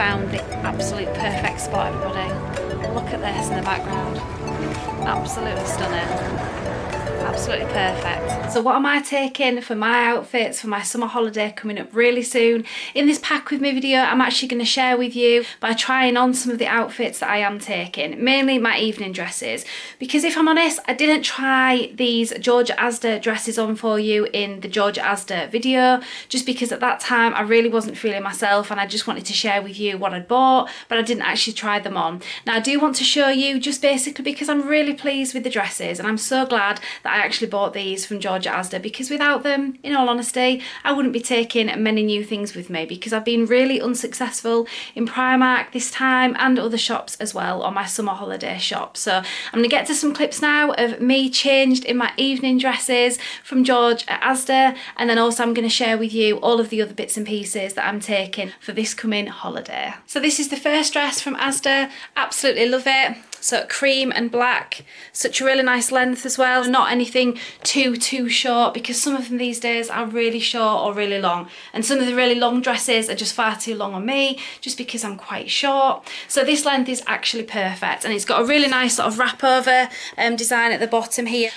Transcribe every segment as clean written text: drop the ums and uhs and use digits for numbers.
found the absolute perfect spot, everybody. Look at this in the background. Absolutely stunning. Absolutely perfect. So what am I taking for my outfits for my summer holiday coming up really soon? In this pack with me video, I'm actually going to share with you by trying on some of the outfits that I am taking, mainly my evening dresses, because if I'm honest, I didn't try these Georgia Asda dresses on for you in the Georgia Asda video, just because at that time I really wasn't feeling myself and I just wanted to share with you what I'd bought, but I didn't actually try them on. Now I do want to show you just basically because I'm really pleased with the dresses and I'm so glad that I actually bought these from Georgia Asda, because without them, in all honesty, I wouldn't be taking many new things with me, because I've been really unsuccessful in Primark this time and other shops as well on my summer holiday shop. So I'm going to get to some clips now of me changed in my evening dresses from Georgia Asda, and then also I'm going to share with you all of the other bits and pieces that I'm taking for this coming holiday. So this is the first dress from Asda. Absolutely love it. So cream and black, such a really nice length as well, not anything too short, because some of them these days are really short or really long, and some of the really long dresses are just far too long on me just because I'm quite short. So this length is actually perfect, and it's got a really nice sort of wrap over design at the bottom here.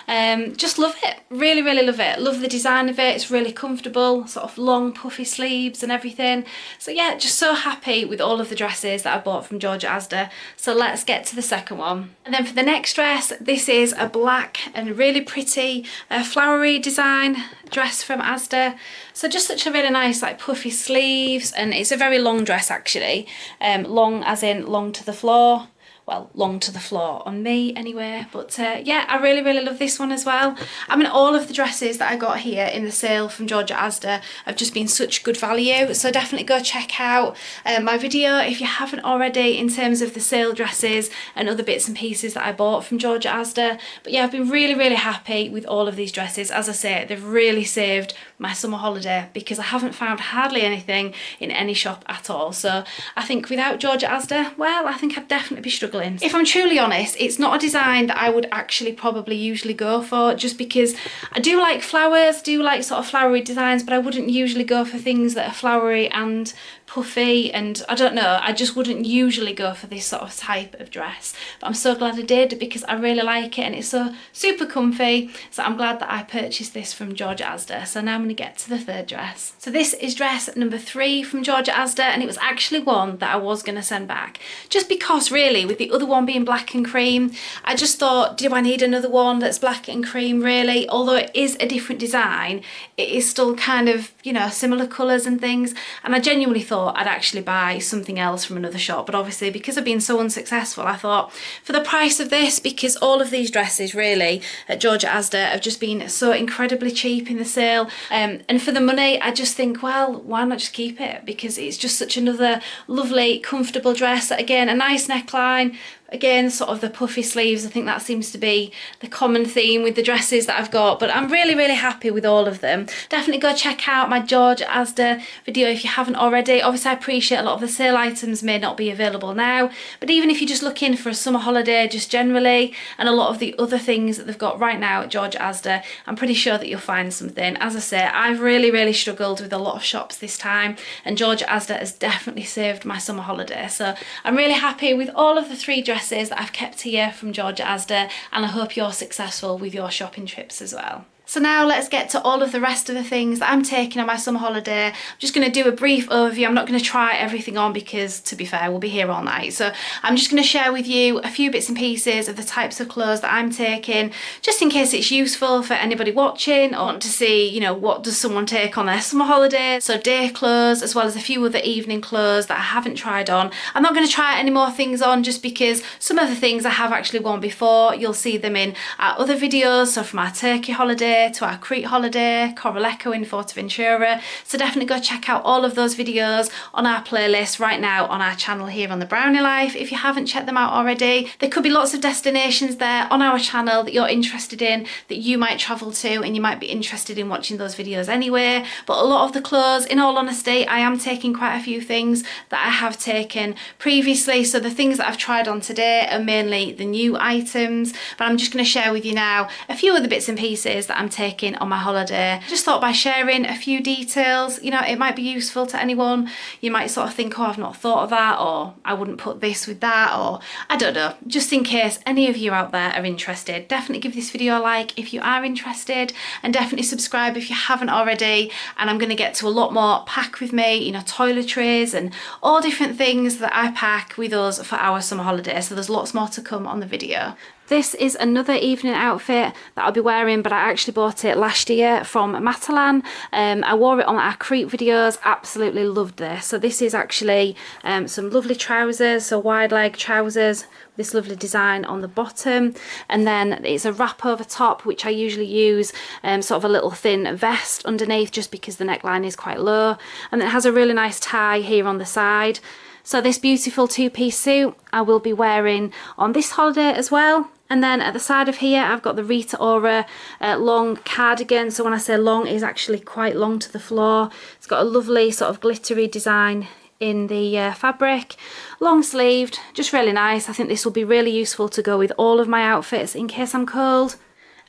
Just love it, really love it. Love the design of it. It's really comfortable, sort of long puffy sleeves and everything. So yeah, just so happy with all of the dresses that I bought from Georgia Asda. So let's get to the second one. And then for the next dress, this is a black and really pretty flowery design dress from Asda. So just such a really nice like puffy sleeves, and it's a very long dress actually, long as in long to the floor. Well, long to the floor on me anyway, but yeah, I really love this one as well. I mean, all of the dresses that I got here in the sale from Georgia Asda have just been such good value, so definitely go check out my video if you haven't already in terms of the sale dresses and other bits and pieces that I bought from Georgia Asda. But yeah, I've been really happy with all of these dresses. As I say, they've really saved my summer holiday, because I haven't found hardly anything in any shop at all. So I think without Georgia Asda, well, I think I'd definitely be struggling. If I'm truly honest, it's not a design that I would actually probably usually go for, just because I do like flowers, do like sort of flowery designs, but I wouldn't usually go for things that are flowery and puffy, and I don't know, I just wouldn't usually go for this sort of type of dress. But I'm so glad I did, because I really like it and it's so super comfy. So I'm glad that I purchased this from Georgia Asda. So now I'm going to get to the third dress. So this is dress number 3 from Georgia Asda, and it was actually one that I was going to send back, just because really with the other one being black and cream, I just thought, do I need another one that's black and cream really? Although it is a different design, it is still kind of, you know, similar colours and things, and I genuinely thought I'd actually buy something else from another shop. But obviously because I've been so unsuccessful, I thought for the price of this, because all of these dresses really at Georgia Asda have just been so incredibly cheap in the sale, and for the money I just think, well, why not just keep it, because it's just such another lovely comfortable dress. Again, a nice neckline, again sort of the puffy sleeves. I think that seems to be the common theme with the dresses that I've got, but I'm really happy with all of them. Definitely go check out my Georgia Asda video if you haven't already. Obviously I appreciate a lot of the sale items may not be available now, but even if you're just looking for a summer holiday just generally, and a lot of the other things that they've got right now at Georgia Asda, I'm pretty sure that you'll find something. As I say, I've really struggled with a lot of shops this time, and Georgia Asda has definitely saved my summer holiday. So I'm really happy with all of the 3 dresses that I've kept here from Georgia Asda, and I hope you're successful with your shopping trips as well. So now let's get to all of the rest of the things that I'm taking on my summer holiday. I'm just going to do a brief overview. I'm not going to try everything on because, to be fair, we'll be here all night. So I'm just going to share with you a few bits and pieces of the types of clothes that I'm taking, just in case it's useful for anybody watching or want to see, you know, what does someone take on their summer holiday. So day clothes, as well as a few other evening clothes that I haven't tried on. I'm not going to try any more things on, just because some of the things I have actually worn before. You'll see them in our other videos. So from our Turkey holiday to our Crete holiday, Coral Echo in Forteventura. So definitely go check out all of those videos on our playlist right now on our channel here on The Brownie Life if you haven't checked them out already. There could be lots of destinations there on our channel that you're interested in, that you might travel to, and you might be interested in watching those videos anyway. But a lot of the clothes, in all honesty, I am taking quite a few things that I have taken previously. So the things that I've tried on today are mainly the new items, but I'm just going to share with you now a few of the bits and pieces that I'm I'm taking on my holiday. Just thought by sharing a few details, you know, it might be useful to anyone. You might sort of think, oh, I've not thought of that, or I wouldn't put this with that, or I don't know. Just in case any of you out there are interested, definitely give this video a like if you are interested, and definitely subscribe if you haven't already. And I'm going to get to a lot more pack with me, you know, toiletries and all different things that I pack with us for our summer holiday. So there's lots more to come on the video. This is another evening outfit that I'll be wearing, but I actually bought it last year from Matalan. I wore it on our Crete videos, absolutely loved this. So this is actually some lovely trousers, so wide leg trousers, this lovely design on the bottom, and then it's a wrap over top, which I usually use sort of a little thin vest underneath just because the neckline is quite low, and it has a really nice tie here on the side. So this beautiful two-piece suit I will be wearing on this holiday as well. And then at the side of here, I've got the Rita Ora long cardigan. So when I say long, it's actually quite long to the floor. It's got a lovely sort of glittery design in the fabric. Long sleeved, just really nice. I think this will be really useful to go with all of my outfits in case I'm cold.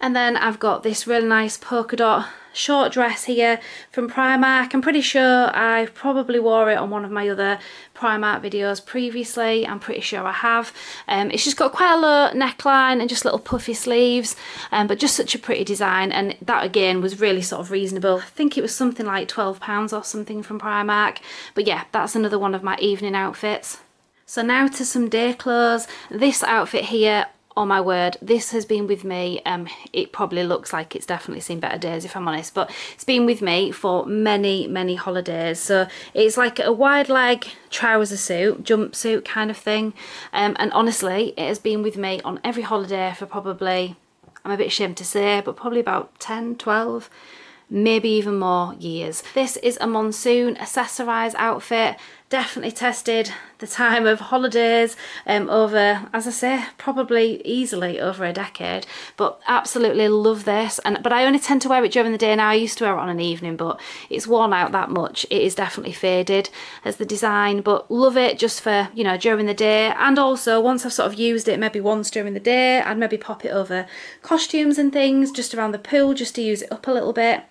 And then I've got this really nice polka dot short dress here from Primark. I'm pretty sure I probably wore it on one of my other Primark videos previously. I'm pretty sure I have. It's just got quite a low neckline and just little puffy sleeves, but just such a pretty design, and that again was really sort of reasonable. I think it was something like £12 or something from Primark. But yeah, that's another one of my evening outfits. So now to some day clothes. This outfit here, oh my word, this has been with me. It probably looks like it's definitely seen better days if I'm honest, but it's been with me for many holidays. So it's like a wide leg trouser suit, jumpsuit kind of thing, and honestly it has been with me on every holiday for probably, I'm a bit ashamed to say, but probably about 10, 12, maybe even more years. This is a monsoon accessorised outfit. Definitely tested the time of holidays over, as I say, probably easily over a decade, but absolutely love this. But I only tend to wear it during the day now. I used to wear it on an evening, but it's worn out that much. It is definitely faded as the design, but love it just for, you know, during the day. And also once I've sort of used it maybe once during the day, I'd maybe pop it over costumes and things just around the pool just to use it up a little bit.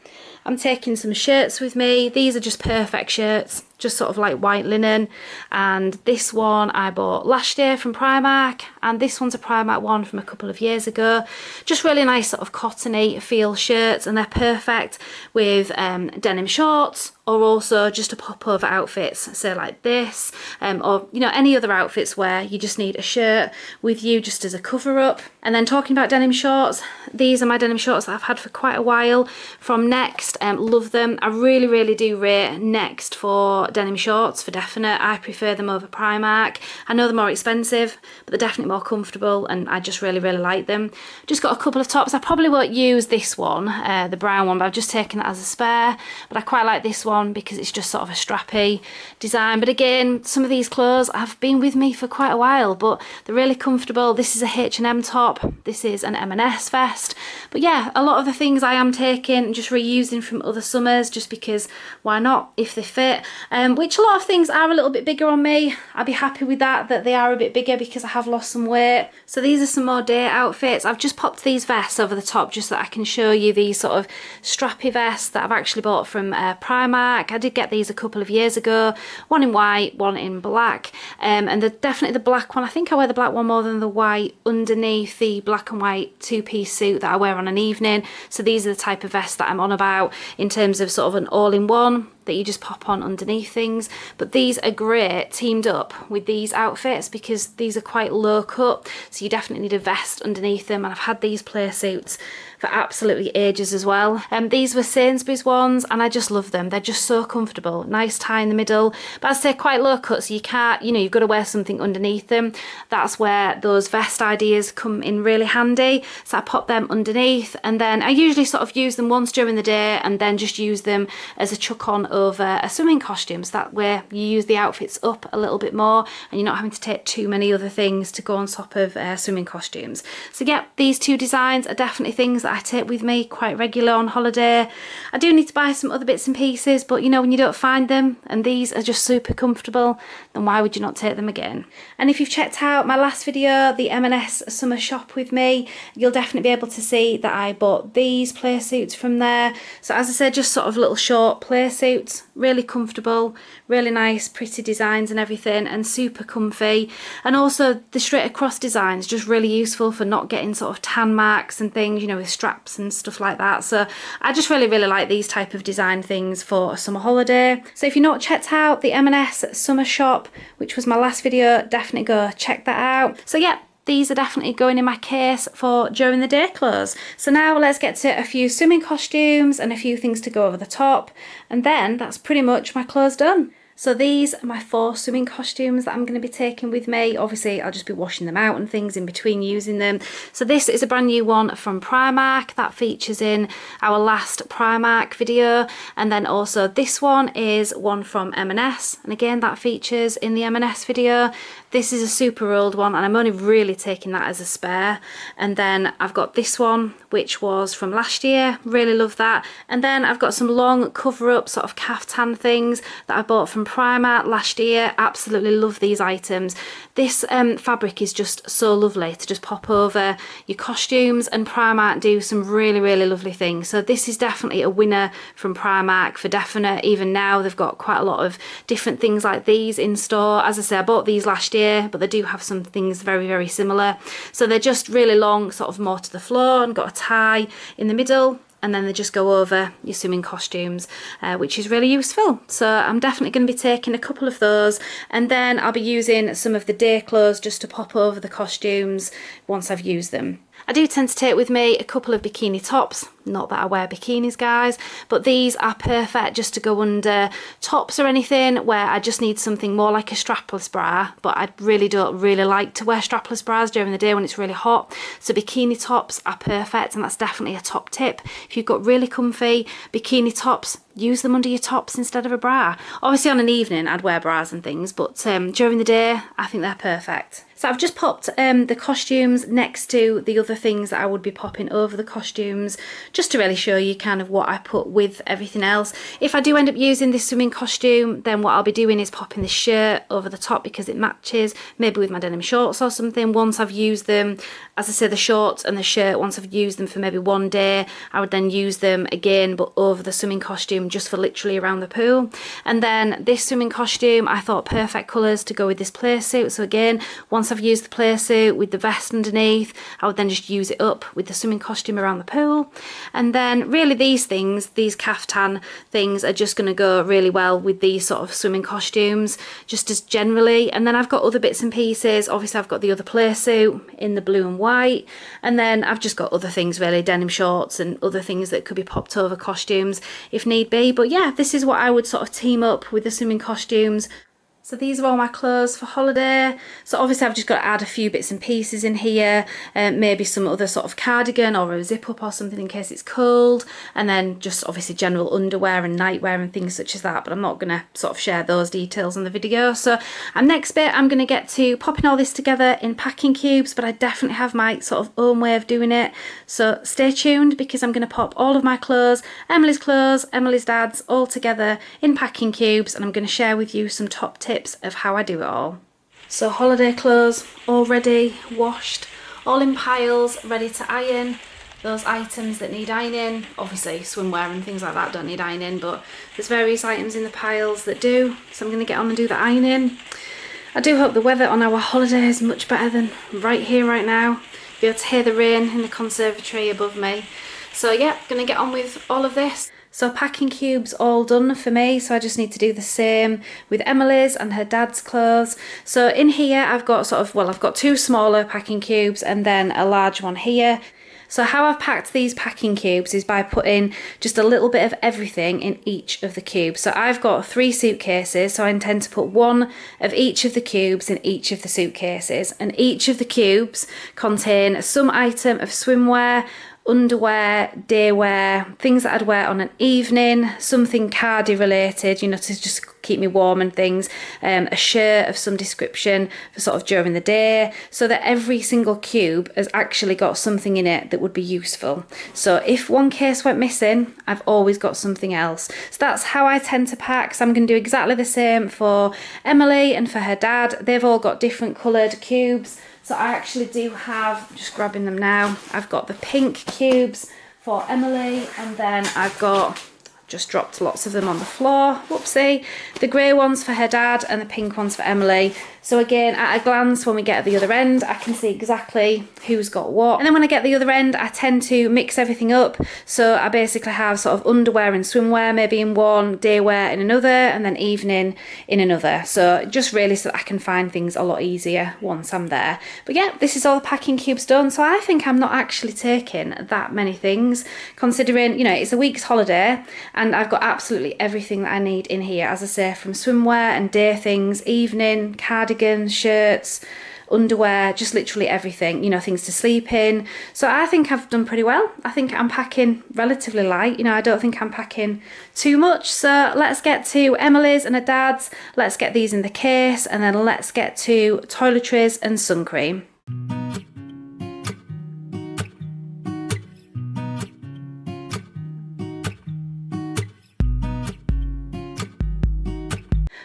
I'm taking some shirts with me. These are just perfect shirts, just sort of like white linen, and this one I bought last year from Primark, and this one's a Primark one from a couple of years ago. Just really nice sort of cottony feel shirts, and they're perfect with denim shorts, or also just to pop over outfits, say like this, or you know, any other outfits where you just need a shirt with you just as a cover up. And then talking about denim shorts, these are my denim shorts that I've had for quite a while from Next. Love them. I really do rate Next for denim shorts for definite. I prefer them over Primark. I know they're more expensive, but they're definitely more comfortable, and I just really like them. Just got a couple of tops. I probably won't use this one, the brown one, but I've just taken it as a spare. But I quite like this one because it's just sort of a strappy design. But again, some of these clothes have been with me for quite a while, but they're really comfortable. This is a H&M top. This is an M&S vest. But yeah, a lot of the things I am taking and just reusing from other summers, just because why not if they fit. Which a lot of things are a little bit bigger on me. I'd be happy with that they are a bit bigger because I have lost some weight. So these are some more day outfits. I've just popped these vests over the top just so that I can show you these sort of strappy vests that I've actually bought from Primark. I did get these a couple of years ago, one in white, one in black, and they're definitely the black one. I think I wear the black one more than the white underneath the black and white two-piece suit that I wear on an evening. So these are the type of vests that I'm on about in terms of sort of an all-in-one that you just pop on underneath things. But these are great teamed up with these outfits because these are quite low cut, so you definitely need a vest underneath them, and I've had these play suits for absolutely ages as well. These were Sainsbury's ones, and I just love them. They're just so comfortable, nice tie in the middle, but as I say, quite low cut, so you can't, you know, you've got to wear something underneath them. That's where those vest ideas come in really handy. So I pop them underneath, and then I usually sort of use them once during the day and then just use them as a chuck on over a swimming costume, so that way you use the outfits up a little bit more and you're not having to take too many other things to go on top of swimming costumes. So yeah, these two designs are definitely things that I take with me quite regular on holiday. I do need to buy some other bits and pieces, but you know, when you don't find them and these are just super comfortable, then why would you not take them again? And if you've checked out my last video, the M&S summer shop with me, you'll definitely be able to see that I bought these play suits from there. So as I said, just sort of little short play suits, really comfortable, really nice, pretty designs and everything, and super comfy. And also the straight across designs, just really useful for not getting sort of tan marks and things, you know, with straps and stuff like that. So I just really like these type of design things for a summer holiday. So if you've not checked out the M&S summer shop, which was my last video, definitely go check that out. So yeah, these are definitely going in my case for during the day clothes. So now let's get to a few swimming costumes and a few things to go over the top, and then that's pretty much my clothes done. So these are my 4 swimming costumes that I'm going to be taking with me. Obviously I'll just be washing them out and things in between using them. So this is a brand new one from Primark that features in our last Primark video, and then also this one is one from M&S, and again that features in the M&S video. This is a super old one and I'm only really taking that as a spare. And then I've got this one which was from last year, really love that. And then I've got some long cover up sort of caftan things that I bought from Primark last year. Absolutely love these items. This fabric is just so lovely to just pop over your costumes, and Primark do some really lovely things. So this is definitely a winner from Primark for definite. Even now they've got quite a lot of different things like these in store. As I say, I bought these last year, but they do have some things very similar. So they're just really long, sort of more to the floor, and got a tie in the middle, and then they just go over your swimming costumes, which is really useful. So I'm definitely going to be taking a couple of those, and then I'll be using some of the day clothes just to pop over the costumes once I've used them. I do tend to take with me a couple of bikini tops. Not that I wear bikinis, guys, but these are perfect just to go under tops or anything where I just need something more like a strapless bra, but I don't really like to wear strapless bras during the day when it's really hot. So bikini tops are perfect, and that's definitely a top tip. If you've got really comfy bikini tops, use them under your tops instead of a bra. Obviously on an evening I'd wear bras and things, but during the day I think they're perfect. So I've just popped the costumes next to the other things that I would be popping over the costumes, just to really show you kind of what I put with everything else. If I do end up using this swimming costume, then what I'll be doing is popping this shirt over the top because it matches, maybe with my denim shorts or something once I've used them. As I say, the shorts and the shirt, once I've used them for maybe one day, I would then use them again but over the swimming costume just for literally around the pool. And then this swimming costume, I thought perfect colours to go with this play suit. So again, once I've used the play suit with the vest underneath, I would then just use it up with the swimming costume around the pool. And then really these things, these caftan things, are just going to go really well with these sort of swimming costumes, just as generally. And then I've got other bits and pieces. Obviously I've got the other play suit in the blue and white, and then I've just got other things really, denim shorts and other things that could be popped over costumes if need be. But yeah, this is what I would sort of team up with the swimming costumes. So these are all my clothes for holiday. So obviously I've just got to add a few bits and pieces in here, maybe some other sort of cardigan or a zip up or something in case it's cold, and then just obviously general underwear and nightwear and things such as that, but I'm not going to sort of share those details in the video. So next bit I'm going to get to popping all this together in packing cubes, but I definitely have my sort of own way of doing it. So stay tuned because I'm going to pop all of my clothes, Emily's dad's, all together in packing cubes, and I'm going to share with you some top tips of how I do it all. So holiday clothes all ready, washed, all in piles, ready to iron. Those items that need ironing, obviously swimwear and things like that don't need ironing, but there's various items in the piles that do, so I'm going to get on and do the ironing. I do hope the weather on our holiday is much better than right here right now. Be able to hear the rain in the conservatory above me. So yeah, going to get on with all of this. So packing cubes all done for me, so I just need to do the same with Emily's and her dad's clothes. So in here I've got I've got 2 smaller packing cubes and then a large one here. So how I've packed these packing cubes is by putting just a little bit of everything in each of the cubes. So I've got 3 suitcases, so I intend to put 1 of each of the cubes in each of the suitcases, and each of the cubes contain some item of swimwear, underwear, day wear, things that I'd wear on an evening, something cardi related, you know, to just keep me warm and things, a shirt of some description for sort of during the day, so that every single cube has actually got something in it that would be useful. So if one case went missing, I've always got something else. So that's how I tend to pack. So I'm going to do exactly the same for Emily and for her dad. They've all got different coloured cubes. So I actually do have, just grabbing them now, I've got the pink cubes for Emily, and then I've got, just dropped lots of them on the floor, whoopsie, the grey ones for her dad and the pink ones for Emily. So again, at a glance, when we get at the other end, I can see exactly who's got what. And then when I get the other end, I tend to mix everything up. So I basically have sort of underwear and swimwear maybe in one, day wear in another, and then evening in another. So just really so that I can find things a lot easier once I'm there. But yeah, this is all the packing cubes done. So I think I'm not actually taking that many things, considering, you know, it's a week's holiday and I've got absolutely everything that I need in here. As I say, from swimwear and day things, evening, cardigans, shirts, underwear, just literally everything, you know, things to sleep in. So I think I've done pretty well. I think I'm packing relatively light, you know, I don't think I'm packing too much. So let's get to Emily's and her dad's, let's get these in the case, and then let's get to toiletries and sun cream.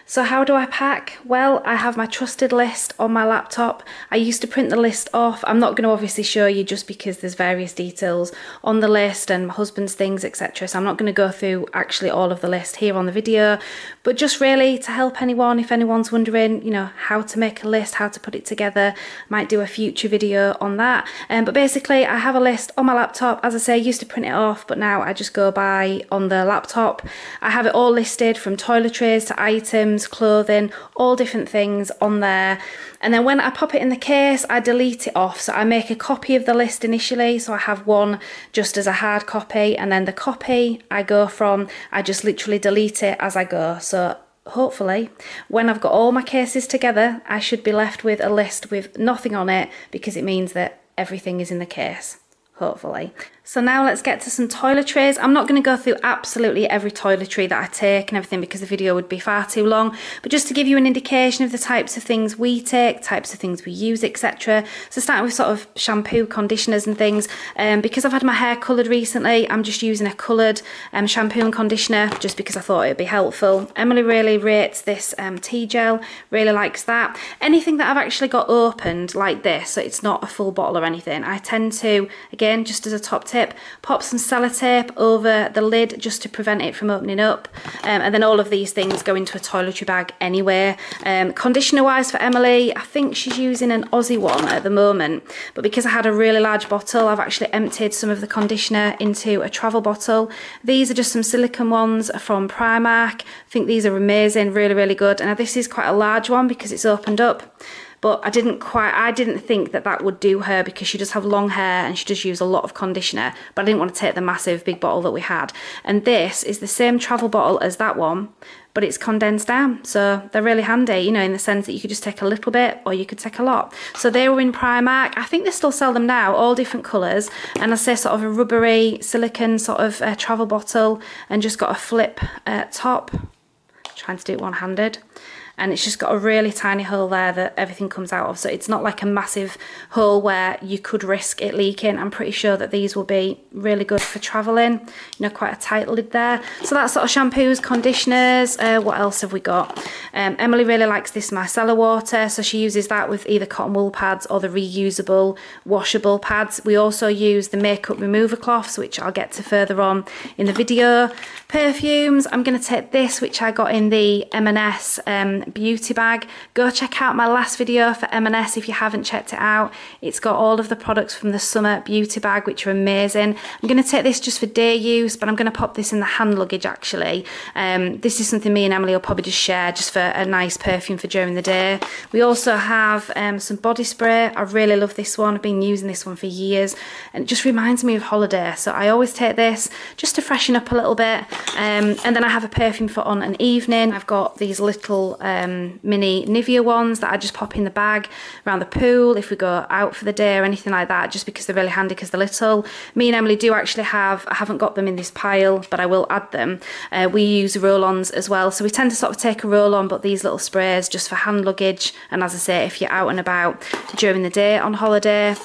So how do I pack? Well, I have my trusted list on my laptop. I used to print the list off. I'm not going to obviously show you just because there's various details on the list and my husband's things, etc. So I'm not going to go through actually all of the list here on the video, but just really to help anyone, if anyone's wondering, you know, how to make a list, how to put it together. I might do a future video on that. But basically I have a list on my laptop. As I say, I used to print it off, but now I just go by on the laptop. I have it all listed from toiletries to items, clothing, all different things on there. And then when I pop it in the case, I delete it off. So I make a copy of the list initially, so I have one just as a hard copy, and then the copy I go from, I just literally delete it as I go. So hopefully when I've got all my cases together, I should be left with a list with nothing on it, because it means that everything is in the case, hopefully. So now let's get to some toiletries. I'm not going to go through absolutely every toiletry that I take and everything because the video would be far too long, but just to give you an indication of the types of things we take, types of things we use, etc. So starting with sort of shampoo, conditioners and things, because I've had my hair coloured recently, I'm just using a coloured shampoo and conditioner just because I thought it would be helpful. Emily really rates this tea gel, really likes that. Anything that I've actually got opened like this, so it's not a full bottle or anything, I tend to, again, just as a top tip, pop some sellotape over the lid just to prevent it from opening up, and then all of these things go into a toiletry bag anyway. Conditioner wise for Emily, I think she's using an Aussie one at the moment, but because I had a really large bottle, I've actually emptied some of the conditioner into a travel bottle. These are just some silicone ones from Primark. I think these are amazing, really, really good. And this is quite a large one because it's opened up. But I didn't think that that would do her because she does have long hair and she does use a lot of conditioner, but I didn't want to take the massive big bottle that we had. And this is the same travel bottle as that one, but it's condensed down. So they're really handy, you know, in the sense that you could just take a little bit or you could take a lot. So they were in Primark. I think they still sell them now, all different colours. And I say sort of a rubbery silicone sort of travel bottle, and just got a flip top. Trying to do it one-handed. And it's just got a really tiny hole there that everything comes out of, so it's not like a massive hole where you could risk it leaking. I'm pretty sure that these will be really good for travelling, you know, quite a tight lid there. So that's sort of shampoos, conditioners. What else have we got? Emily really likes this micellar water, so she uses that with either cotton wool pads or the reusable washable pads. We also use the makeup remover cloths, which I'll get to further on in the video. Perfumes, I'm going to take this, which I got in the M&S beauty bag. Go check out my last video for M&S if you haven't checked it out. It's got all of the products from the summer beauty bag, which are amazing. I'm going to take this just for day use, but I'm going to pop this in the hand luggage actually. This is something me and Emily will probably just share just for a nice perfume for during the day. We also have some body spray. I really love this one. I've been using this one for years and it just reminds me of holiday, so I always take this just to freshen up a little bit. And then I have a perfume for on an evening. I've got these little mini Nivea ones that I just pop in the bag around the pool if we go out for the day or anything like that, just because they're really handy because they're little. Me and Emily do actually have, I haven't got them in this pile, but I will add them. We use roll-ons as well, so we tend to sort of take a roll-on, but these little sprays just for hand luggage, and as I say, if you're out and about during the day on holiday.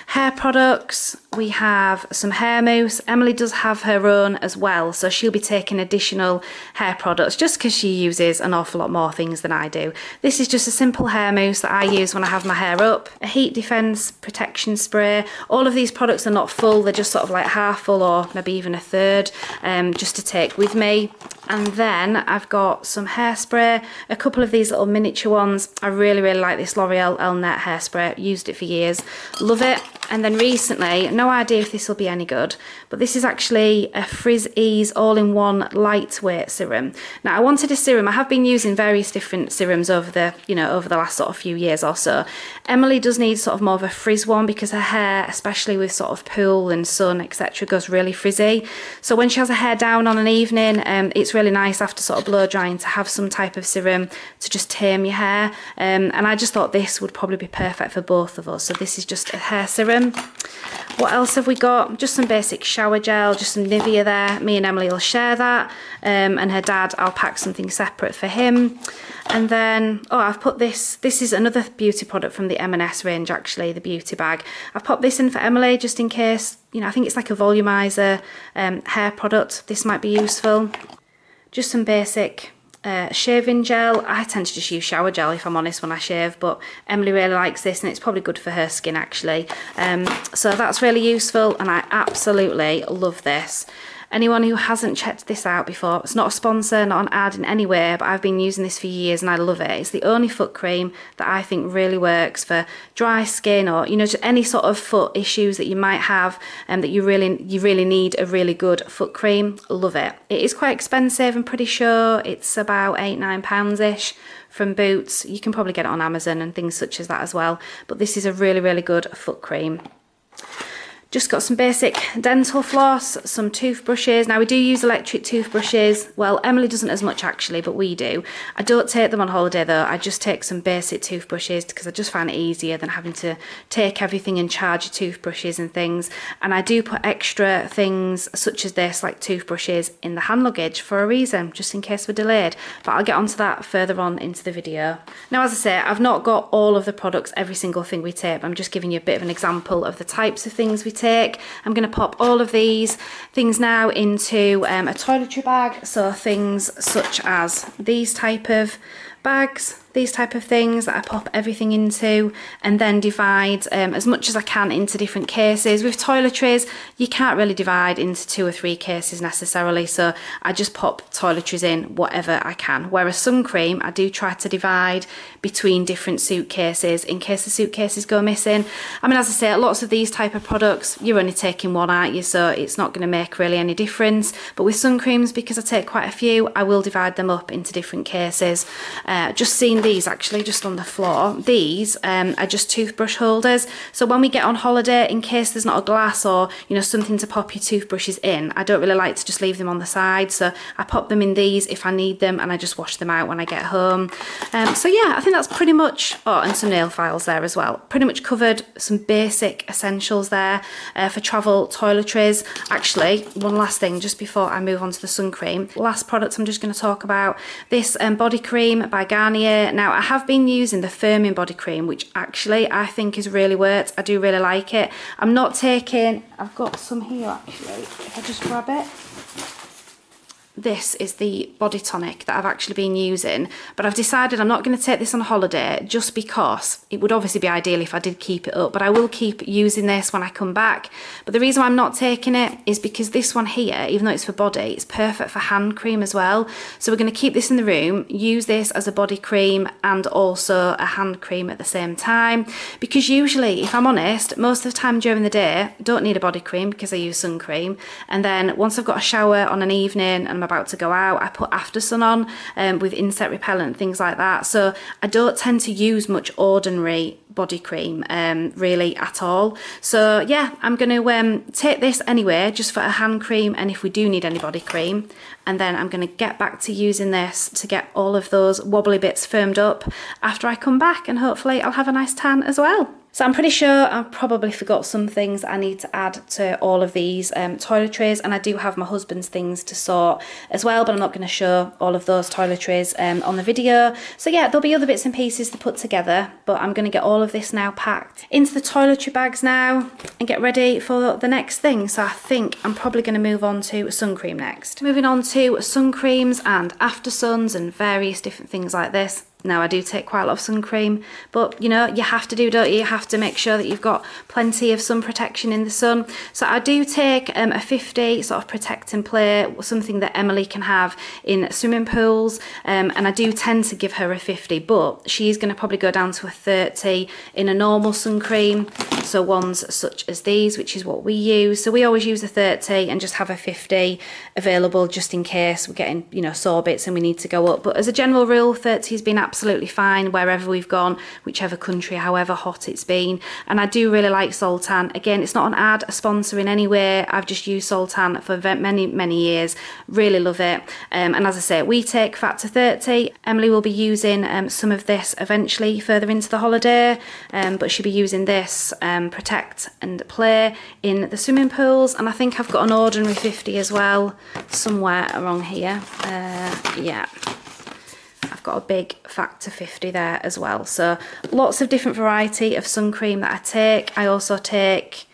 Hair products, we have some hair mousse. Emily does have her own as well, so she'll be taking additional hair products just because she uses an awful lot more things than I do. This is just a simple hair mousse that I use when I have my hair up. A heat defense protection spray. All of these products are not full, they're just sort of like half full or maybe even a third, just to take with me. And then I've got some hairspray, a couple of these little miniature ones. I really, really like this L'Oreal Elnet hairspray. Used it for years. Love it. And then recently, no idea if this will be any good, but this is actually a Frizz Ease all-in-one lightweight serum. Now, I wanted a serum. I have been using various different serums over the, over the last sort of few years or so. Emily does need sort of more of a frizz one because her hair, especially with sort of pool and sun, etc., goes really frizzy. So when she has her hair down on an evening, it's really nice after sort of blow drying to have some type of serum to just tame your hair. And I just thought this would probably be perfect for both of us. So this is just a hair serum. What else have we got? Just some basic shower gel, just some Nivea there. Me and Emily will share that. And her dad, I'll pack something separate for him. And then, I've put this is another beauty product from the M&S range actually, the beauty bag. I've popped this in for Emily just in case, I think it's like a volumizer hair product. This might be useful. Just some basic shaving gel. I tend to just use shower gel if I'm honest when I shave, but Emily really likes this and it's probably good for her skin actually. So that's really useful and I absolutely love this. Anyone who hasn't checked this out before, it's not a sponsor, not an ad in any way, but I've been using this for years and I love it. It's the only foot cream that I think really works for dry skin or, just any sort of foot issues that you might have and that you really need a really good foot cream. Love it. It is quite expensive, I'm pretty sure. It's about £8-9-ish from Boots. You can probably get it on Amazon and things such as that as well. But this is a really, really good foot cream. Just got some basic dental floss, some toothbrushes. Now we do use electric toothbrushes. Well, Emily doesn't as much actually, but we do. I don't take them on holiday though. I just take some basic toothbrushes because I just find it easier than having to take everything and charge your toothbrushes and things. And I do put extra things such as this, like toothbrushes, in the hand luggage for a reason, just in case we're delayed. But I'll get onto that further on into the video. Now, as I say, I've not got all of the products, every single thing we take. I'm just giving you a bit of an example of the types of things we take. I'm going to pop all of these things now into a toiletry bag, so things such as these type of bags, these type of things that I pop everything into and then divide as much as I can into different cases. With toiletries, you can't really divide into 2 or 3 cases necessarily, so I just pop toiletries in whatever I can. Whereas sun cream, I do try to divide between different suitcases in case the suitcases go missing. I mean, as I say, lots of these type of products, you're only taking one, aren't you? So it's not going to make really any difference. But with sun creams, because I take quite a few, I will divide them up into different cases. Just seeing these actually just on the floor. These are just toothbrush holders. So when we get on holiday, in case there's not a glass or something to pop your toothbrushes in, I don't really like to just leave them on the side. So I pop them in these if I need them and I just wash them out when I get home. So yeah, I think that's pretty much, and some nail files there as well. Pretty much covered some basic essentials there for travel toiletries. Actually, one last thing just before I move on to the sun cream. Last product I'm just going to talk about. This body cream by Garnier. Now I have been using the firming body cream, which actually I think has really worked. I do really like it. I'm not taking, I've got some here actually, if I just grab it. This is the body tonic that I've actually been using, but I've decided I'm not going to take this on holiday just because it would obviously be ideal if I did keep it up, but I will keep using this when I come back. But the reason why I'm not taking it is because this one here, even though it's for body, it's perfect for hand cream as well. So we're going to keep this in the room, use this as a body cream and also a hand cream at the same time, because usually, if I'm honest, most of the time during the day, I don't need a body cream because I use sun cream, and then once I've got a shower on an evening and I'm about to go out, I put after sun on with insect repellent, things like that. So I don't tend to use much ordinary body cream really at all. So yeah, I'm going to take this anyway just for a hand cream, and if we do need any body cream, and then I'm going to get back to using this to get all of those wobbly bits firmed up after I come back, and hopefully I'll have a nice tan as well. So I'm pretty sure I've probably forgot some things I need to add to all of these toiletries, and I do have my husband's things to sort as well, but I'm not going to show all of those toiletries on the video. So yeah, there'll be other bits and pieces to put together, but I'm going to get all of this now packed into the toiletry bags now and get ready for the next thing. So I think I'm probably going to move on to sun cream next. Moving on to sun creams and after suns and various different things like this. Now, I do take quite a lot of sun cream, but you know, you have to do, don't you? You have to make sure that you've got plenty of sun protection in the sun. So I do take a 50 sort of protect and play, something that Emily can have in swimming pools, and I do tend to give her a 50, but she's going to probably go down to a 30 in a normal sun cream. So ones such as these, which is what we use. So we always use a 30 and just have a 50 available just in case we're getting, you know, sore bits and we need to go up. But as a general rule, 30 has been absolutely fine wherever we've gone, whichever country, however hot it's been. And I do really like Soltan. Again, it's not an ad, a sponsor in any way. I've just used Soltan for many years. Really love it. And as I say, we take fat to 30. Emily will be using some of this eventually further into the holiday, but she'll be using this protect and play in the swimming pools. And I think I've got an ordinary 50 as well somewhere along here. Yeah, I've got a big factor 50 there as well. So lots of different variety of sun cream that I take. I also take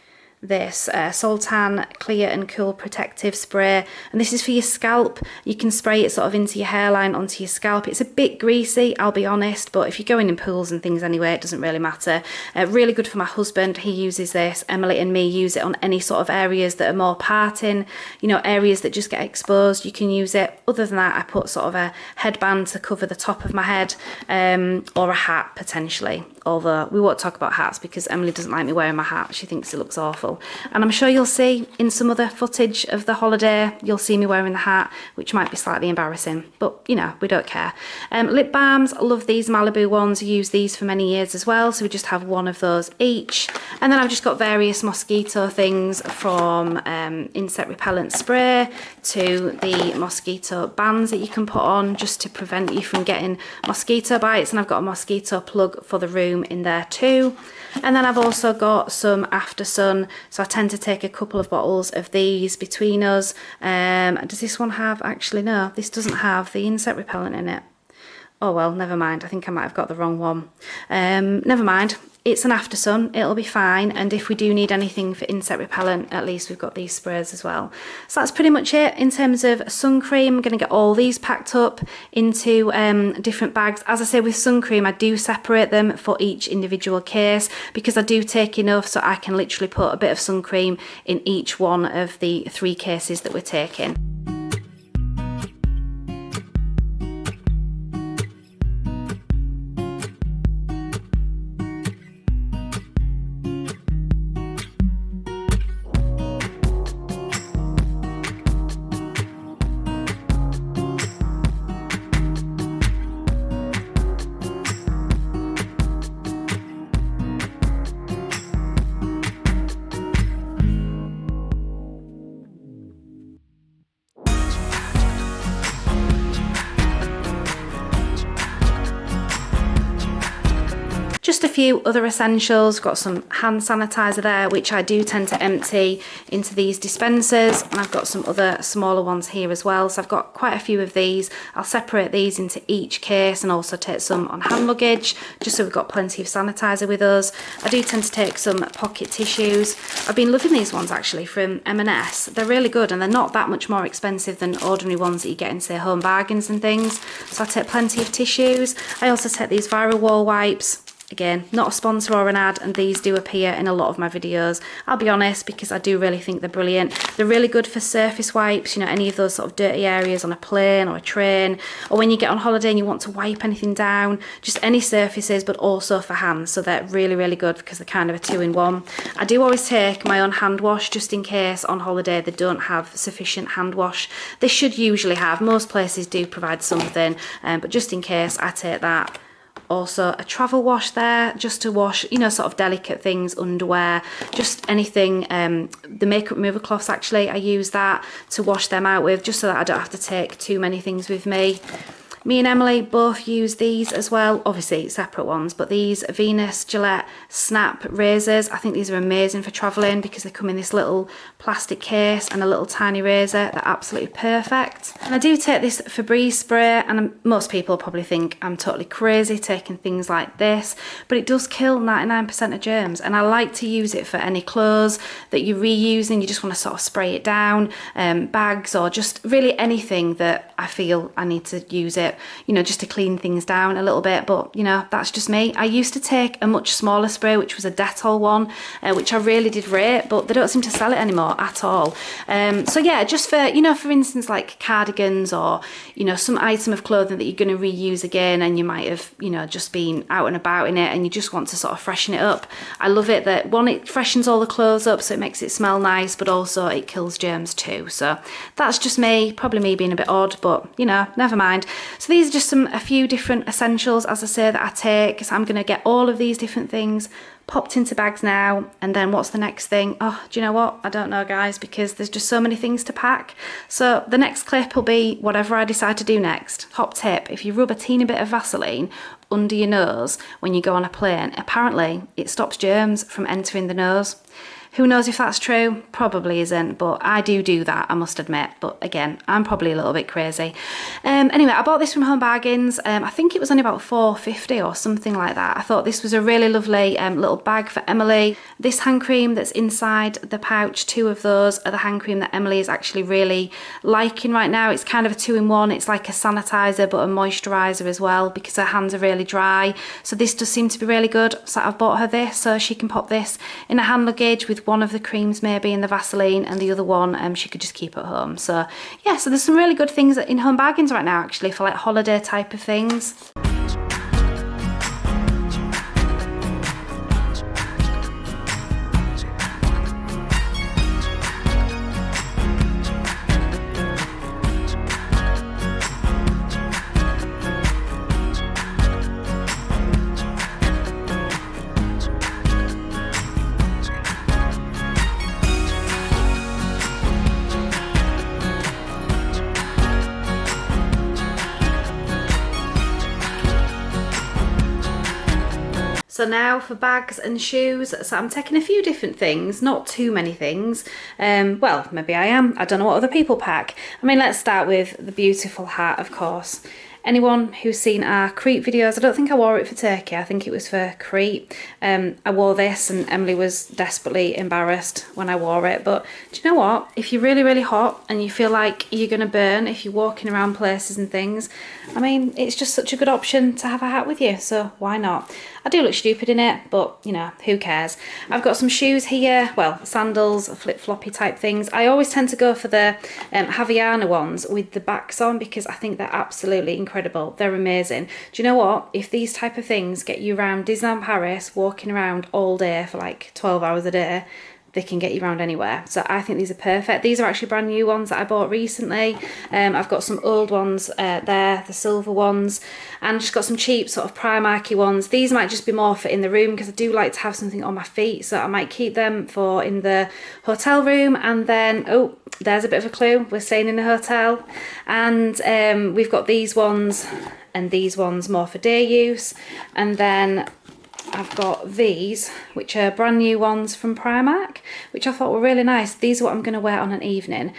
this Soltan Clear and Cool Protective Spray, and this is for your scalp. You can spray it sort of into your hairline, onto your scalp. It's a bit greasy, I'll be honest, but if you're going in pools and things anyway, it doesn't really matter. Really good for my husband, he uses this. Emily and me use it on any sort of areas that are more parting, you know, areas that just get exposed. You can use it. Other than that, I put sort of a headband to cover the top of my head, or a hat potentially, although we won't talk about hats because Emily doesn't like me wearing my hat. She thinks it looks awful. And I'm sure you'll see in some other footage of the holiday, you'll see me wearing the hat, which might be slightly embarrassing, but you know, we don't care. Lip balms, I love these Malibu ones. I use these for many years as well, so we just have one of those each. And then I've just got various mosquito things, from insect repellent spray to the mosquito bands that you can put on just to prevent you from getting mosquito bites. And I've got a mosquito plug for the room in there too. And then I've also got some after sun, so I tend to take a couple of bottles of these between us. Does this one have, actually no, this doesn't have the insect repellent in it. Oh well, never mind, I think I might have got the wrong one. Never mind. It's an after sun, it'll be fine, and if we do need anything for insect repellent, at least we've got these sprays as well. So that's pretty much it in terms of sun cream. I'm going to get all these packed up into different bags. As I say, with sun cream, I do separate them for each individual case because I do take enough so I can literally put a bit of sun cream in each one of the 3 cases that we're taking. Just a few other essentials. Got some hand sanitizer there, which I do tend to empty into these dispensers, and I've got some other smaller ones here as well. So I've got quite a few of these. I'll separate these into each case and also take some on hand luggage, just so we've got plenty of sanitizer with us. I do tend to take some pocket tissues. I've been loving these ones actually from M&S. They're really good, and they're not that much more expensive than ordinary ones that you get in, say, Home Bargains and things. So I take plenty of tissues. I also take these Virowall Wipes. Again, not a sponsor or an ad, and these do appear in a lot of my videos. I'll be honest, because I do really think they're brilliant. They're really good for surface wipes, you know, any of those sort of dirty areas on a plane or a train, or when you get on holiday and you want to wipe anything down, just any surfaces, but also for hands. So they're really, really good because they're kind of a 2-in-1. I do always take my own hand wash just in case on holiday they don't have sufficient hand wash. They should usually have, most places do provide something, but just in case, I take that Also a travel wash there, just to wash, you know, sort of delicate things, underwear, just anything. The makeup remover cloths, actually, I use that to wash them out with, just so that I don't have to take too many things with me. Me and Emily both use these as well, obviously separate ones, but these Venus Gillette Snap razors, I think these are amazing for travelling because they come in this little plastic case and a little tiny razor. They're absolutely perfect. And I do take this Febreze spray, and most people probably think I'm totally crazy taking things like this, but it does kill 99% of germs, and I like to use it for any clothes that you're reusing, you just want to sort of spray it down, bags, or just really anything that I feel I need to use it, you know, just to clean things down a little bit. But you know, that's just me. I used to take a much smaller spray, which was a Dettol one, which I really did rate, but they don't seem to sell it anymore at all. So yeah, just for, you know, for instance, like cardigans, or you know, some item of clothing that you're going to reuse again, and you might have, you know, just been out and about in it and you just want to sort of freshen it up. I love it that, one, it freshens all the clothes up, so it makes it smell nice, but also it kills germs too. So that's just me, probably me being a bit odd, but you know, never mind. So these are just a few different essentials, as I say, that I take. So I'm going to get all of these different things popped into bags now, and then what's the next thing? Oh, do you know what? I don't know, guys, because there's just so many things to pack. So the next clip will be whatever I decide to do next. Top tip, if you rub a teeny bit of Vaseline under your nose when you go on a plane, apparently it stops germs from entering the nose. Who knows if that's true? Probably isn't, but I do that, I must admit. But again, I'm probably a little bit crazy. Anyway, I bought this from Home Bargains. I think it was only about £4.50 or something like that. I thought this was a really lovely little bag for Emily. This hand cream that's inside the pouch, 2 of those are the hand cream that Emily is actually really liking right now. It's kind of a 2-in-1. It's like a sanitizer but a moisturizer as well, because her hands are really dry. So this does seem to be really good. So I've bought her this so she can pop this in her hand luggage with one of the creams maybe in the Vaseline, and the other one she could just keep at home. So yeah, so there's some really good things in Home Bargains right now, actually, for like holiday type of things. So now for bags and shoes. So I'm taking a few different things, not too many things. Well, maybe I am. I don't know what other people pack. I mean, let's start with the beautiful hat, of course. Anyone who's seen our Crete videos, I don't think I wore it for Turkey, I think it was for Crete. I wore this and Emily was desperately embarrassed when I wore it. But do you know what? If you're really, really hot and you feel like you're going to burn if you're walking around places and things, I mean, it's just such a good option to have a hat with you, so why not? I do look stupid in it, but you know, who cares? I've got some shoes here, well, sandals, flip-floppy type things. I always tend to go for the Havaiana ones with the backs on because I think they're absolutely incredible. They're amazing. Do you know what? If these type of things get you around Disneyland Paris, walking around all day for like 12 hours a day, they can get you around anywhere. So I think these are perfect. These are actually brand new ones that I bought recently. I've got some old ones there, the silver ones, and just got some cheap sort of Primarky ones. These might just be more for in the room because I do like to have something on my feet, so I might keep them for in the hotel room. And then, oh, there's a bit of a clue. We're staying in a hotel, and we've got these ones and these ones more for day use. And then I've got these, which are brand new ones from Primark, which I thought were really nice. These are what I'm going to wear on an evening.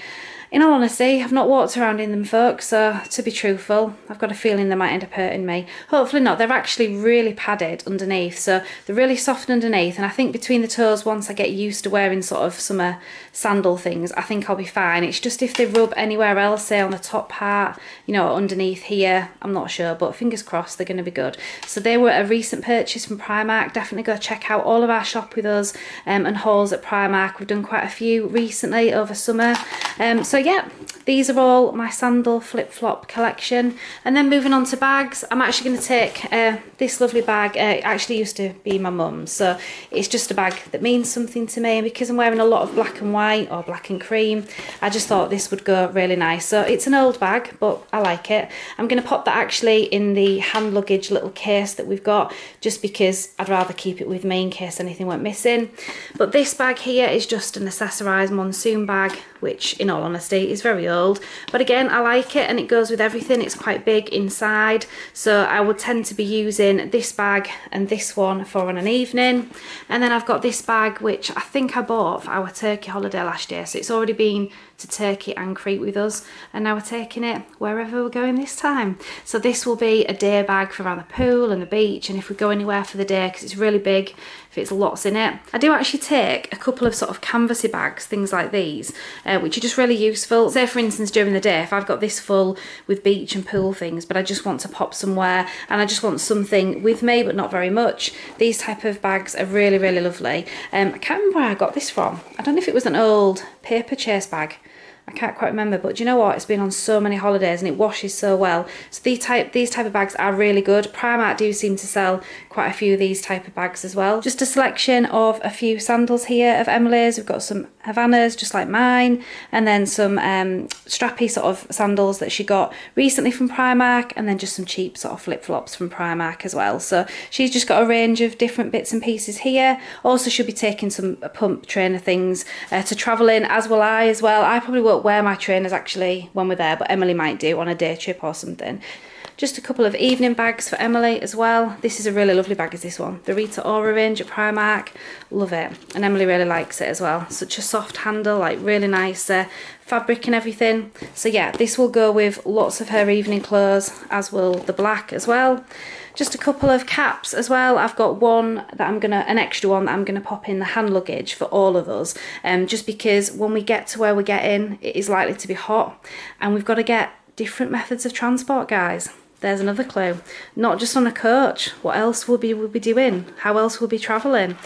In all honesty, I've not walked around in them, folks, so to be truthful, I've got a feeling they might end up hurting me. Hopefully not. They're actually really padded underneath, so they're really soft underneath, and I think between the toes, once I get used to wearing sort of summer sandal things, I think I'll be fine. It's just if they rub anywhere else, say on the top part, you know, underneath here, I'm not sure, but fingers crossed they're going to be good. So they were a recent purchase from Primark. Definitely go check out all of our shop with us and hauls at Primark. We've done quite a few recently over summer. So yeah, these are all my sandal flip-flop collection. And then moving on to bags, I'm actually going to take this lovely bag. It actually used to be my mum's, so it's just a bag that means something to me, and because I'm wearing a lot of black and white or black and cream, I just thought this would go really nice. So it's an old bag, but I like it. I'm going to pop that actually in the hand luggage little case that we've got, just because I'd rather keep it with me in case anything went missing. But this bag here is just an accessorised monsoon bag, which in all honesty is very old, but again I like it and it goes with everything. It's quite big inside, so I would tend to be using this bag and this one for an evening. And then I've got this bag which I think I bought for our Turkey holiday last year, so it's already been to Turkey and Crete with us, and now we're taking it wherever we're going this time. So this will be a day bag for around the pool and the beach, and if we go anywhere for the day, because it's really big, fits lots in it. I do actually take a couple of sort of canvassy bags, things like these, which are just really useful. Say for instance during the day, if I've got this full with beach and pool things, but I just want to pop somewhere and I just want something with me but not very much, these type of bags are really, really lovely. I can't remember where I got this from. I don't know if it was an old paper chase bag. I can't quite remember, but do you know what? It's been on so many holidays and it washes so well. So these type of bags are really good. Primark do seem to sell quite a few of these type of bags as well. Just a selection of a few sandals here of Emily's. We've got some Havanas just like mine, and then some strappy sort of sandals that she got recently from Primark, and then just some cheap sort of flip-flops from Primark as well. So she's just got a range of different bits and pieces here. Also she'll be taking some pump trainer things to travel in, as will I as well. I probably won't wear my trainers actually when we're there, but Emily might do on a day trip or something. Just a couple of evening bags for Emily as well. This is a really lovely bag, is this one. The Rita Ora range at Primark. Love it. And Emily really likes it as well. Such a soft handle, like really nice fabric and everything. So yeah, this will go with lots of her evening clothes, as will the black as well. Just a couple of caps as well. I've got one that an extra one that I'm gonna pop in the hand luggage for all of us, just because when we get to where we're getting, it is likely to be hot, and we've got to get different methods of transport, guys. There's another clue. Not just on a coach. What else will we be doing? How else will we be travelling?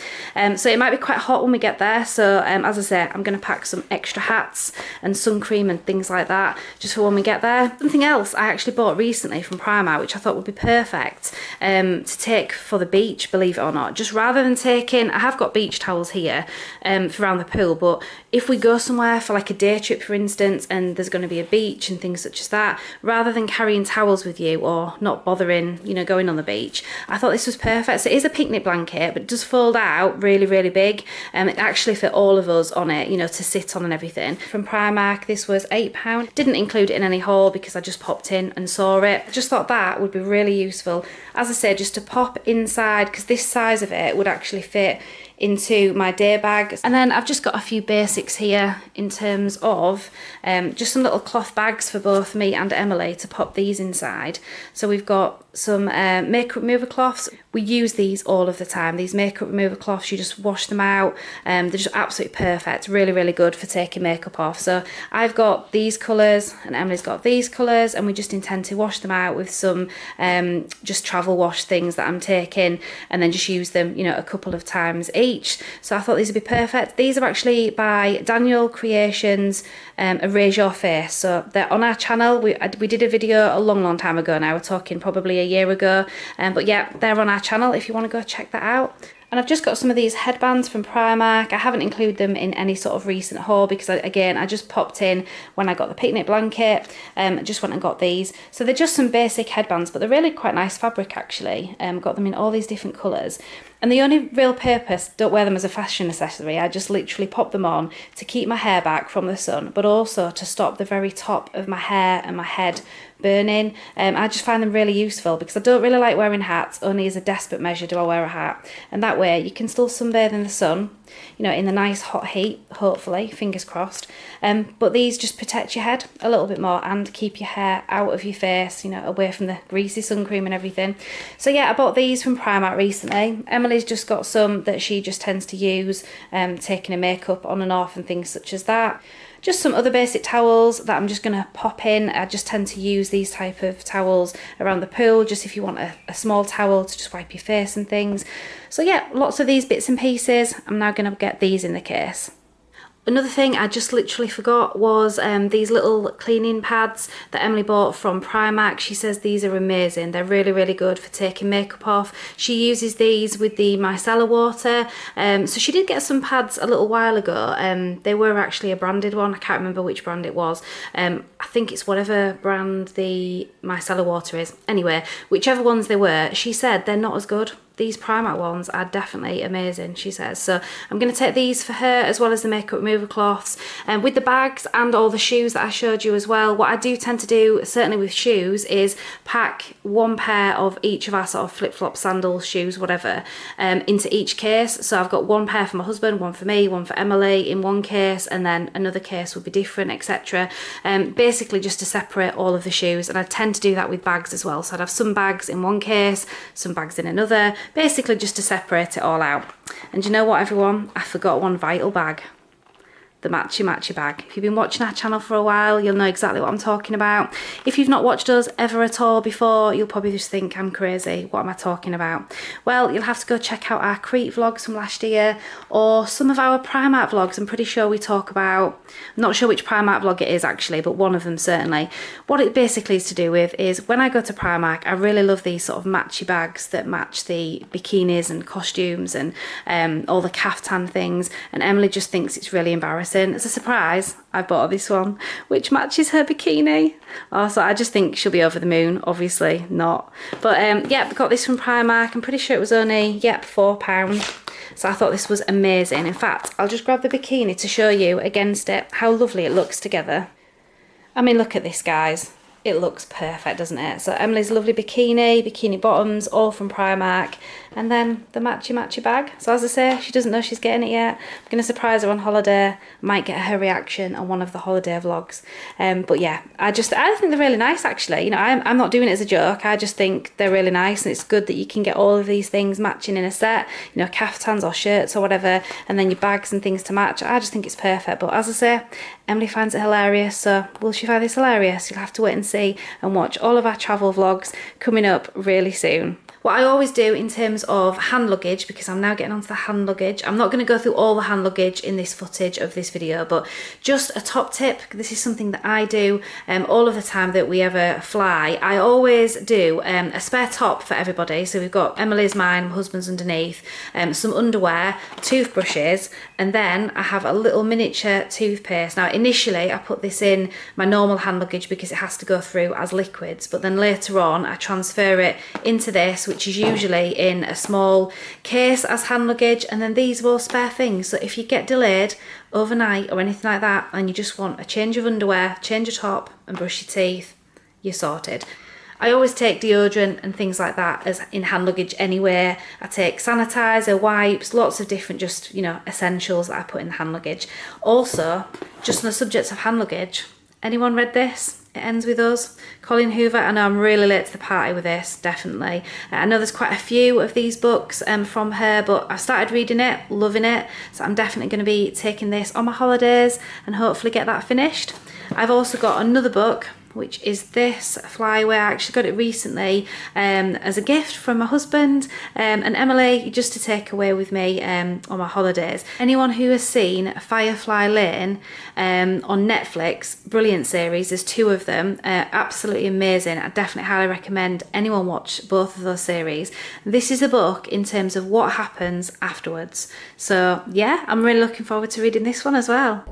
So it might be quite hot when we get there. So as I say, I'm going to pack some extra hats and sun cream and things like that just for when we get there. Something else I actually bought recently from Primark, which I thought would be perfect to take for the beach, believe it or not. Just rather than taking, I have got beach towels here for around the pool, but if we go somewhere for like a day trip, for instance, and there's going to be a beach and things such as that, rather than carrying towels with you or not bothering, you know, going on the beach, I thought this was perfect. So it is a picnic blanket, but it does fold out really, really big. It actually fit all of us on it, you know, to sit on and everything. From Primark, this was £8. Didn't include it in any haul because I just popped in and saw it. I just thought that would be really useful. As I said, just to pop inside, because this size of it would actually fit into my day bags. And then I've just got a few basics here in terms of just some little cloth bags for both me and Emily to pop these inside. So we've got some makeup remover cloths. We use these all of the time. These makeup remover cloths, you just wash them out. They're just absolutely perfect. Really, really good for taking makeup off. So I've got these colours and Emily's got these colours, and we just intend to wash them out with some just travel wash things that I'm taking, and then just use them, you know, a couple of times each. So I thought these would be perfect. These are actually by Daniel Creations, Erase Your Face. So they're on our channel. We did a video a long time ago now. We're talking probably a year ago. But yeah, they're on our channel if you want to go check that out. And I've just got some of these headbands from Primark. I haven't included them in any sort of recent haul because, again, I just popped in when I got the picnic blanket. Just went and got these. So they're just some basic headbands, but they're really quite nice fabric, actually. Got them in all these different colours. And the only real purpose, don't wear them as a fashion accessory. I just literally pop them on to keep my hair back from the sun, but also to stop the very top of my hair and my head burning. I just find them really useful because I don't really like wearing hats. Only as a desperate measure do I wear a hat, and that way you can still sunbathe in the sun, you know, in the nice hot heat, hopefully, fingers crossed. But these just protect your head a little bit more and keep your hair out of your face, you know, away from the greasy sun cream and everything. So yeah, I bought these from Primark recently. Emily's just got some that she just tends to use, taking her makeup on and off and things such as that. Just some other basic towels that I'm just going to pop in. I just tend to use these type of towels around the pool, just if you want a small towel to just wipe your face and things. So yeah, lots of these bits and pieces. I'm now going to get these in the case. Another thing I just literally forgot was these little cleaning pads that Emily bought from Primark. She says these are amazing. They're really, really good for taking makeup off. She uses these with the micellar water. So she did get some pads a little while ago. They were actually a branded one. I can't remember which brand it was. I think it's whatever brand the micellar water is. Anyway, whichever ones they were, she said they're not as good. These Primark ones are definitely amazing, she says. So I'm going to take these for her as well as the makeup remover cloths. And with the bags and all the shoes that I showed you as well, what I do tend to do, certainly with shoes, is pack one pair of each of our sort of flip-flop sandals, shoes, whatever, into each case. So I've got one pair for my husband, one for me, one for Emily in one case, and then another case would be different, etc. Basically just to separate all of the shoes. And I tend to do that with bags as well. So I'd have some bags in one case, some bags in another, basically just to separate it all out. And you know what, everyone? I forgot one vital bag. The matchy bag. If you've been watching our channel for a while, you'll know exactly what I'm talking about. If you've not watched us ever at all before, you'll probably just think I'm crazy. What am I talking about? Well, you'll have to go check out our Crete vlogs from last year, or some of our Primark vlogs. I'm pretty sure we talk about, I'm not sure which Primark vlog it is actually, but one of them certainly. What it basically is to do with is when I go to Primark, I really love these sort of matchy bags that match the bikinis and costumes and all the caftan things, and Emily just thinks it's really embarrassing. As a surprise, I bought her this one, which matches her bikini. Oh, so I just think she'll be over the moon. Obviously not. But yeah, got this from Primark. I'm pretty sure it was only, yep, £4. So I thought this was amazing. In fact, I'll just grab the bikini to show you against it how lovely it looks together. I mean, look at this, guys. It looks perfect, doesn't it? So Emily's lovely bikini bottoms, all from Primark, and then the matchy bag. So as I say, she doesn't know she's getting it yet. I'm going to surprise her on holiday. Might get her reaction on one of the holiday vlogs. But yeah, I think they're really nice, actually. You know, I'm not doing it as a joke. I just think they're really nice, and it's good that you can get all of these things matching in a set. You know, caftans or shirts or whatever, and then your bags and things to match. I just think it's perfect. But as I say, Emily finds it hilarious. So will she find this hilarious? You'll have to wait and see and watch all of our travel vlogs coming up really soon. What I always do in terms of hand luggage, because I'm now getting onto the hand luggage, I'm not going to go through all the hand luggage in this footage of this video, but just a top tip. This is something that I do all of the time that we ever fly. I always do a spare top for everybody. So we've got Emily's, mine, my husband's underneath, some underwear, toothbrushes, and then I have a little miniature toothpaste. Now initially I put this in my normal hand luggage because it has to go through as liquids, but then later on I transfer it into this, which is usually in a small case as hand luggage, and then these are all spare things. So if you get delayed overnight or anything like that and you just want a change of underwear, change your top and brush your teeth, you're sorted. I always take deodorant and things like that as in hand luggage anyway. I take sanitizer, wipes, lots of different just, you know, essentials that I put in the hand luggage. Also, just on the subject of hand luggage, anyone read this? It ends with us. Colin Hoover. I know I'm really late to the party with this, definitely. I know there's quite a few of these books from her, but I've started reading it, loving it. So I'm definitely going to be taking this on my holidays and hopefully get that finished. I've also got another book, which is this Flyaway. I actually got it recently as a gift from my husband and Emily, just to take away with me on my holidays. Anyone who has seen Firefly Lane on Netflix, brilliant series, there's 2 of them, absolutely amazing. I definitely highly recommend anyone watch both of those series. This is a book in terms of what happens afterwards. So yeah, I'm really looking forward to reading this one as well.